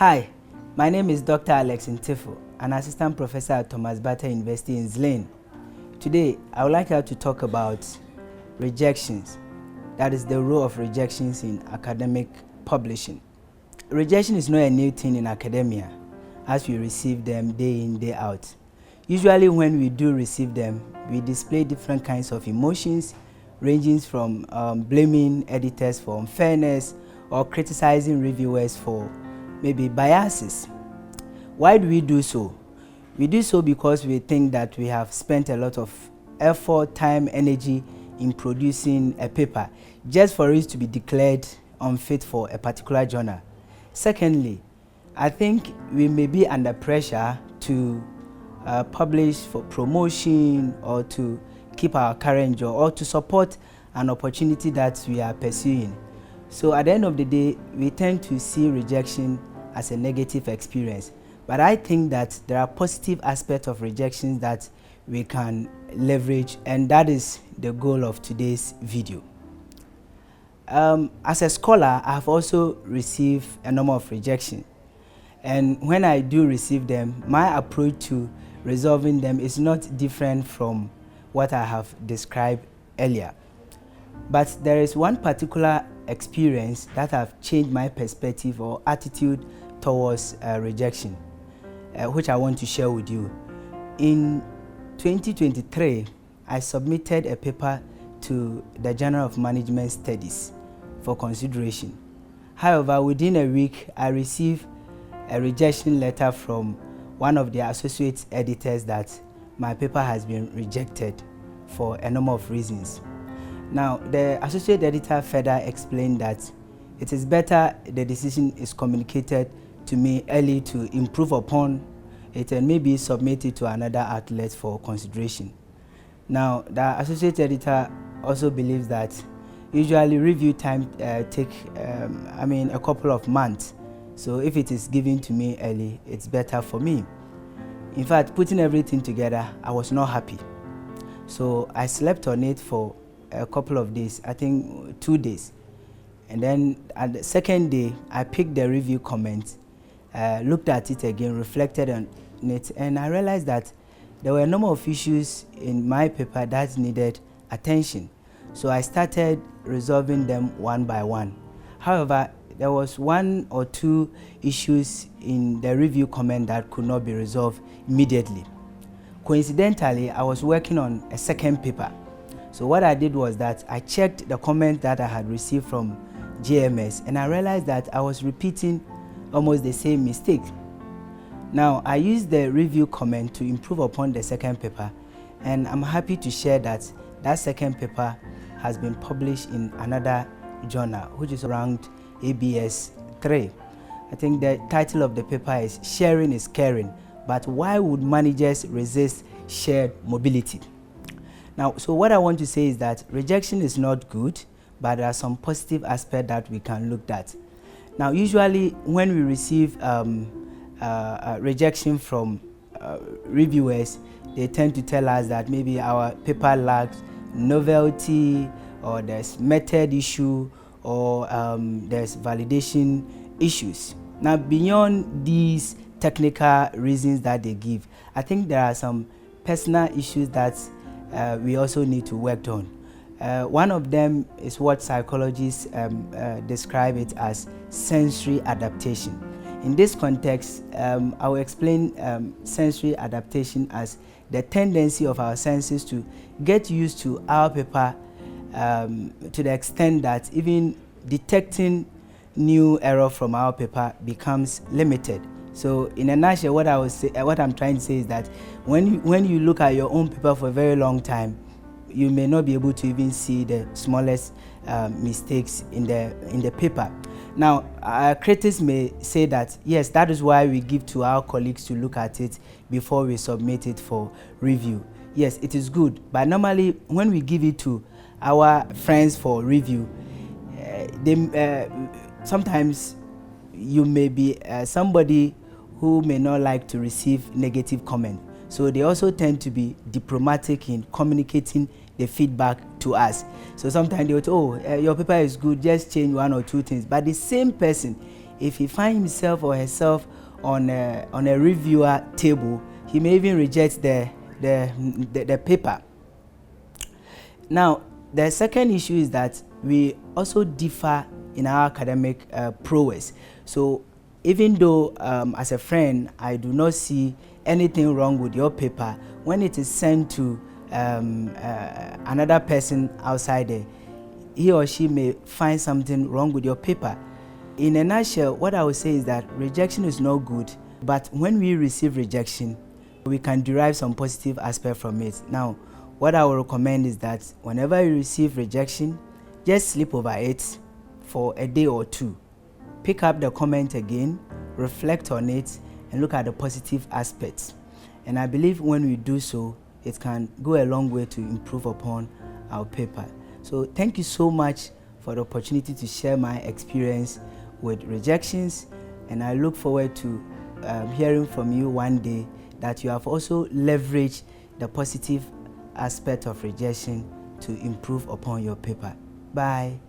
Hi, my name is Dr. Alex Ntsiful, an assistant professor at Thomas Bata University in Zlin. Today, I would like to talk about rejections. That is the role of rejections in academic publishing. Rejection is not a new thing in academia, as we receive them day in, day out. Usually when we do receive them, we display different kinds of emotions, ranging from blaming editors for unfairness or criticizing reviewers for maybe biases. Why do we do so? We do so because we think that we have spent a lot of effort, time, energy in producing a paper just for it to be declared unfit for a particular journal. Secondly, I think we may be under pressure to publish for promotion or to keep our current job or to support an opportunity that we are pursuing. So at the end of the day, we tend to see rejection as a negative experience. But I think that there are positive aspects of rejections that we can leverage, and that is the goal of today's video. As a scholar, I have also received a number of rejections. And when I do receive them, my approach to resolving them is not different from what I have described earlier. But there is one particular experience that have changed my perspective or attitude towards rejection, which I want to share with you. In 2023, I submitted a paper to the Journal of Management Studies for consideration. However, within a week, I received a rejection letter from one of the associate editors that my paper has been rejected for a number of reasons. Now, the associate editor further explained that it is better the decision is communicated to me early to improve upon it and maybe submit it to another outlet for consideration. Now, the associate editor also believes that usually review time take a couple of months. So if it is given to me early, it's better for me. In fact, putting everything together, I was not happy. So I slept on it for a couple of days, I think 2 days. And then at the second day, I picked the review comment, looked at it again, reflected on it, and I realized that there were a number of issues in my paper that needed attention. So I started resolving them one by one. However, there was one or two issues in the review comment that could not be resolved immediately. Coincidentally, I was working on a second paper. So what I did was that I checked the comment that I had received from JMS, and I realized that I was repeating almost the same mistake. Now, I used the review comment to improve upon the second paper, and I'm happy to share that that second paper has been published in another journal, which is ranked ABS 3. I think the title of the paper is Sharing is Caring, but why would managers resist shared mobility? Now, so what I want to say is that rejection is not good, but there are some positive aspects that we can look at. Now, usually when we receive rejection from reviewers, they tend to tell us that maybe our paper lacks novelty, or there's method issue, or there's validation issues. Now, beyond these technical reasons that they give, I think there are some personal issues that we also need to work on. One of them is what psychologists describe it as sensory adaptation. In this context, I will explain sensory adaptation as the tendency of our senses to get used to our paper to the extent that even detecting new error from our paper becomes limited. So in a nutshell, what I'm trying to say is that when you look at your own paper for a very long time, you may not be able to even see the smallest mistakes in the paper. Now, critics may say that yes, that is why we give to our colleagues to look at it before we submit it for review. Yes, it is good, but normally when we give it to our friends for review, sometimes you may be somebody who may not like to receive negative comment. So they also tend to be diplomatic in communicating the feedback to us. So sometimes they would say, oh, your paper is good, just change one or two things. But the same person if he finds himself or herself on a reviewer table, he may even reject the paper. Now, the second issue is that we also differ in our academic prowess. So even though as a friend I do not see anything wrong with your paper, when it is sent to another person outside there, he or she may find something wrong with your paper. In a nutshell, what I would say is that rejection is not good, but when we receive rejection, we can derive some positive aspect from it. Now, what I would recommend is that whenever you receive rejection, just sleep over it for a day or two. Pick up the comment again, reflect on it, and look at the positive aspects. And I believe when we do so, it can go a long way to improve upon our paper. So thank you so much for the opportunity to share my experience with rejections, and I look forward to hearing from you one day that you have also leveraged the positive aspect of rejection to improve upon your paper. Bye.